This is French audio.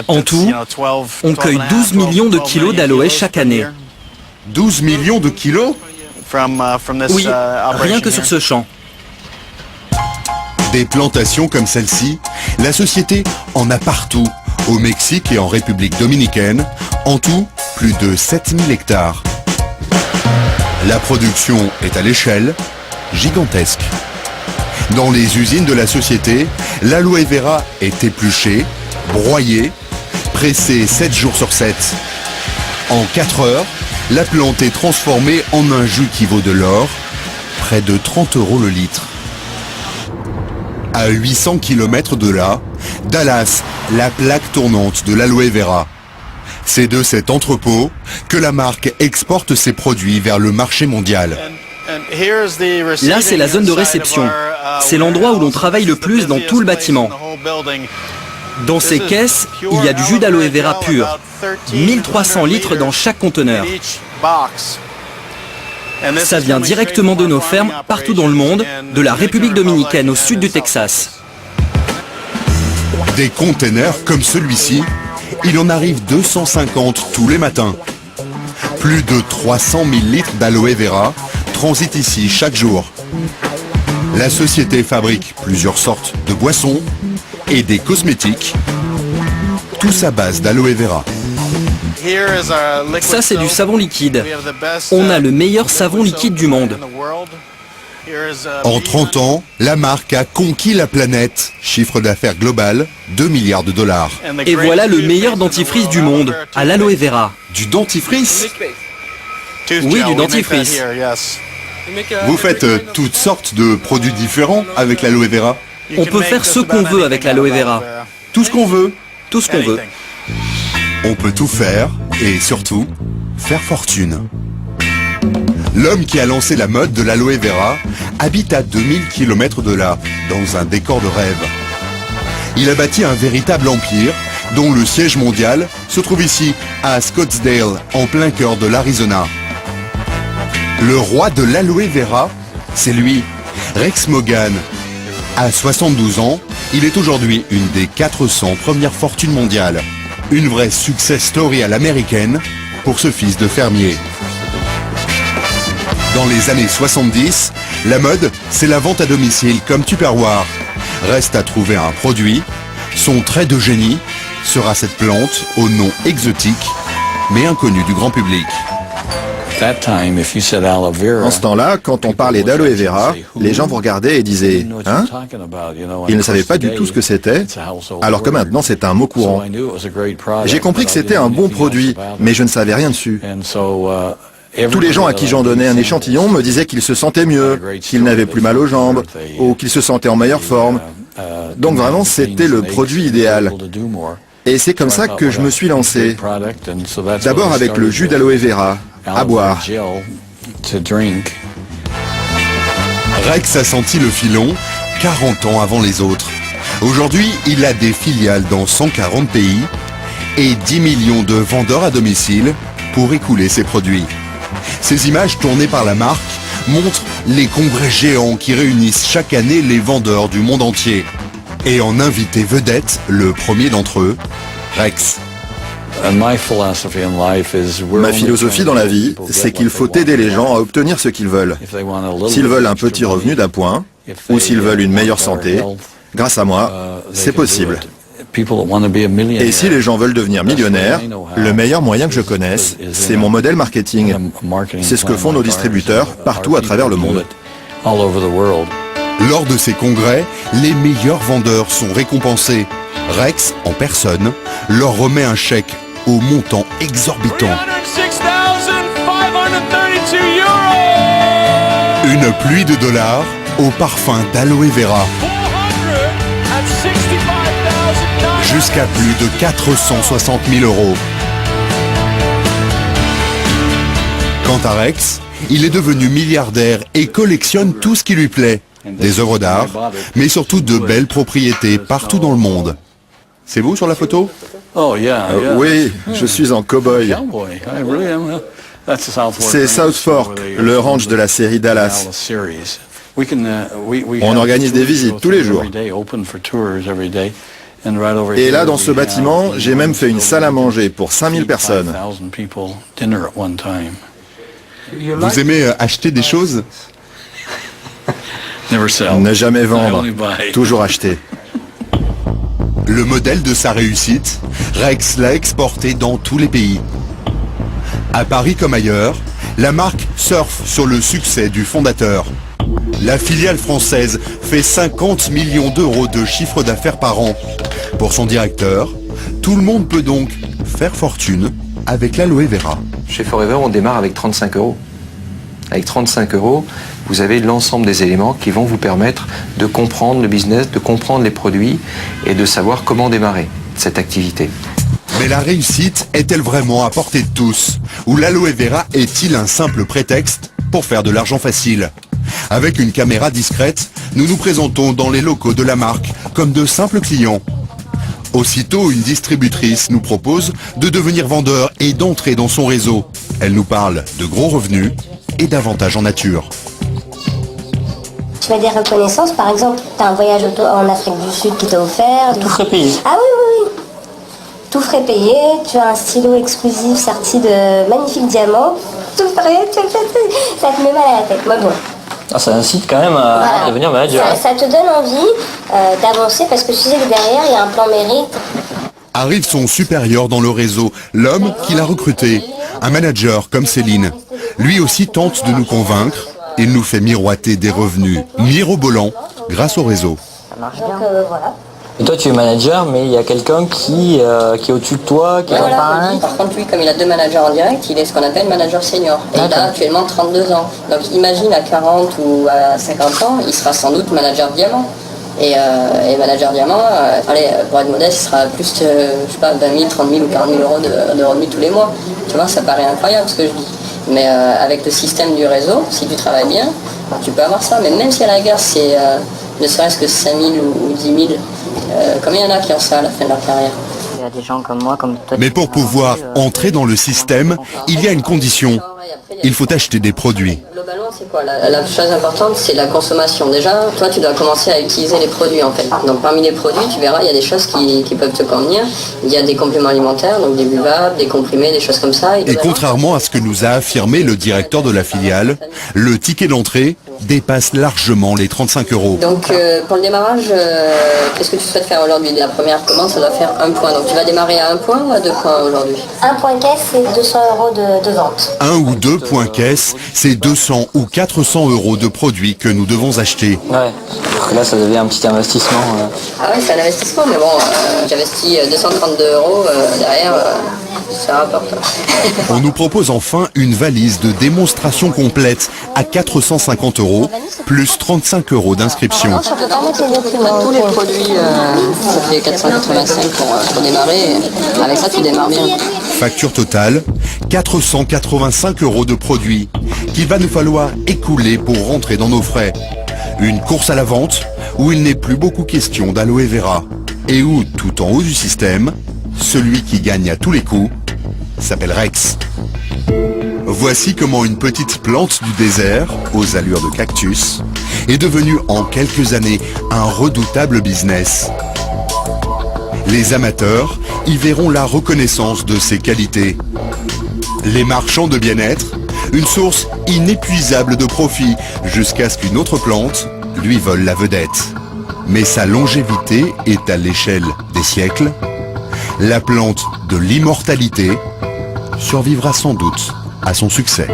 En tout, on cueille 12 millions de kilos d'aloe chaque année. 12 millions de kilos? Oui, rien que sur ce champ. Des plantations comme celle-ci, la société en a partout, au Mexique et en République dominicaine, en tout plus de 7000 hectares. La production est à l'échelle gigantesque. Dans les usines de la société, l'aloe vera est épluché, broyé, pressé 7 jours sur 7. En 4 heures, la plante est transformée en un jus qui vaut de l'or, près de 30 € le litre. À 800 km de là, Dallas, la plaque tournante de l'aloe vera. C'est de cet entrepôt que la marque exporte ses produits vers le marché mondial. Là, c'est la zone de réception. C'est l'endroit où l'on travaille le plus dans tout le bâtiment. Dans ces caisses, il y a du jus d'aloe vera pur. 1300 litres dans chaque conteneur. Ça vient directement de nos fermes partout dans le monde, de la République dominicaine au sud du Texas. Des containers comme celui-ci, il en arrive 250 tous les matins. Plus de 300 000 litres d'aloe vera transitent ici chaque jour. La société fabrique plusieurs sortes de boissons et des cosmétiques, tous à base d'aloe vera. Ça, c'est du savon liquide. On a le meilleur savon liquide du monde. En 30 ans, la marque a conquis la planète. Chiffre d'affaires global, 2 milliards de dollars. Et voilà le meilleur dentifrice du monde, à l'aloe vera. Du dentifrice? Oui, du dentifrice. Vous faites toutes sortes de produits différents avec l'aloe vera? On peut faire ce qu'on veut avec l'aloe vera. Tout ce qu'on veut? Tout ce qu'on veut. On peut tout faire et surtout, faire fortune. L'homme qui a lancé la mode de l'aloe vera habite à 2000 km de là, dans un décor de rêve. Il a bâti un véritable empire, dont le siège mondial se trouve ici, à Scottsdale, en plein cœur de l'Arizona. Le roi de l'aloe vera, c'est lui, Rex Morgan. À 72 ans, il est aujourd'hui une des 400 premières fortunes mondiales. Une vraie success story à l'américaine pour ce fils de fermier. Dans les années 70, la mode, c'est la vente à domicile comme Tupperware. Reste à trouver un produit. Son trait de génie sera cette plante au nom exotique, mais inconnu du grand public. En ce temps-là, quand on parlait d'aloe vera, les gens vous regardaient et disaient « Hein ?» Ils ne savaient pas du tout ce que c'était, alors que maintenant c'est un mot courant. J'ai compris que c'était un bon produit, mais je ne savais rien dessus. Tous les gens à qui j'en donnais un échantillon me disaient qu'ils se sentaient mieux, qu'ils n'avaient plus mal aux jambes, ou qu'ils se sentaient en meilleure forme. Donc vraiment, c'était le produit idéal. Et c'est comme ça que je me suis lancé. D'abord avec le jus d'aloe vera, à boire. Rex a senti le filon 40 ans avant les autres. Aujourd'hui, il a des filiales dans 140 pays et 10 millions de vendeurs à domicile pour écouler ses produits. Ces images tournées par la marque montrent les congrès géants qui réunissent chaque année les vendeurs du monde entier. Et en invité vedette, le premier d'entre eux, Rex. Ma philosophie dans la vie, c'est qu'il faut aider les gens à obtenir ce qu'ils veulent. S'ils veulent un petit revenu d'appoint, ou s'ils veulent une meilleure santé, grâce à moi, c'est possible. Et si les gens veulent devenir millionnaires, le meilleur moyen que je connaisse, c'est mon modèle marketing. C'est ce que font nos distributeurs partout à travers le monde. Lors de ces congrès, les meilleurs vendeurs sont récompensés. Rex, en personne, leur remet un chèque au montant exorbitant. Une pluie de dollars au parfum d'aloe vera. Jusqu'à plus de 460 000 €. Quant à Rex, il est devenu milliardaire et collectionne tout ce qui lui plaît. Des œuvres d'art, mais surtout de belles propriétés partout dans le monde. C'est vous sur la photo? Oui, je suis en cow-boy. C'est South Fork, le ranch de la série Dallas. On organise des visites tous les jours. Et là, dans ce bâtiment, j'ai même fait une salle à manger pour 5000 personnes. Vous aimez acheter des choses? Ne jamais vendre, toujours acheter. Le modèle de sa réussite, Rex l'a exporté dans tous les pays. À Paris comme ailleurs, la marque surfe sur le succès du fondateur. La filiale française fait 50 millions d'euros de chiffre d'affaires par an. Pour son directeur, tout le monde peut donc faire fortune avec l'aloe vera. Chez Forever, on démarre avec 35 euros. Avec 35 euros, vous avez l'ensemble des éléments qui vont vous permettre de comprendre le business, de comprendre les produits et de savoir comment démarrer cette activité. Mais la réussite est-elle vraiment à portée de tous? Ou l'aloe vera est-il un simple prétexte pour faire de l'argent facile? Avec une caméra discrète, nous nous présentons dans les locaux de la marque comme de simples clients. Aussitôt, une distributrice nous propose de devenir vendeur et d'entrer dans son réseau. Elle nous parle de gros revenus et d'avantages en nature. Tu as des reconnaissances, par exemple, tu as un voyage en Afrique du Sud qui t'est offert. Tout frais payé. Ah oui. Tout frais payé, tu as un stylo exclusif sorti de magnifiques diamants. Tout frais, ça te met mal à la tête. Moi, bon. Ah, ça incite quand même à devenir manager. Ça te donne envie d'avancer parce que tu sais que derrière, il y a un plan mérite. Arrive son supérieur dans le réseau, l'homme qui l'a recruté, un manager comme Céline. Lui aussi tente de nous convaincre. Il nous fait miroiter des revenus mirobolants grâce au réseau. Ça marche Donc bien. voilà. Et toi, tu es manager, mais il y a quelqu'un qui est au-dessus de toi, qui est Voilà, parrain. par contre, lui, comme il a 2 managers en direct, il est ce qu'on appelle manager senior. Et il a actuellement 32 ans. Donc imagine à 40 ou à 50 ans, il sera sans doute manager diamant. Et manager diamant, pour être modeste, il sera plus, je sais pas, 20 000, 30 000 ou 40 000 euros de revenus tous les mois. Tu vois, ça paraît incroyable ce que je dis. Mais avec le système du réseau, si tu travailles bien, tu peux avoir ça. Mais même si à la gare, c'est ne serait-ce que 5 000 ou 10 000, combien il y en a qui ont ça à la fin de leur carrière? Il y a des gens comme moi, comme toi. Mais pour pouvoir entrer dans le système, il y a une condition. Il faut acheter des produits. Globalement, c'est quoi la chose importante, c'est la consommation. Déjà, toi, tu dois commencer à utiliser les produits, en fait. Donc, parmi les produits, tu verras, il y a des choses qui peuvent te convenir. Il y a des compléments alimentaires, donc des buvables, des comprimés, des choses comme ça. Et contrairement à ce que nous a affirmé le directeur de la filiale, le ticket d'entrée dépasse largement les 35 euros. Donc, pour le démarrage, qu'est-ce que tu souhaites faire aujourd'hui? La première commande, ça doit faire 1 point. Donc, tu vas démarrer à 1 point ou à 2 points aujourd'hui? Un point caisse, c'est 200 euros de vente. 1 ou 2 points caisse, c'est 200 ou 400 euros de produits que nous devons acheter. Ouais, là ça devient un petit investissement. Ah oui, c'est un investissement, mais bon, j'investis 232 euros derrière, ça rapporte. On nous propose enfin une valise de démonstration complète à 450 euros, plus 35 euros d'inscription. Je peux pas mettre les documents. Tous les produits, ça fait 485 pour démarrer. Avec ça, tu démarres bien. Facture totale, 485 euros de produits qu'il va nous falloir écouler pour rentrer dans nos frais. Une course à la vente où il n'est plus beaucoup question d'aloe vera et où, tout en haut du système, celui qui gagne à tous les coups s'appelle Rex. Voici comment une petite plante du désert, aux allures de cactus, est devenue en quelques années un redoutable business. Les amateurs y verront la reconnaissance de ses qualités. Les marchands de bien-être, une source inépuisable de profit jusqu'à ce qu'une autre plante lui vole la vedette. Mais sa longévité est à l'échelle des siècles. La plante de l'immortalité survivra sans doute à son succès.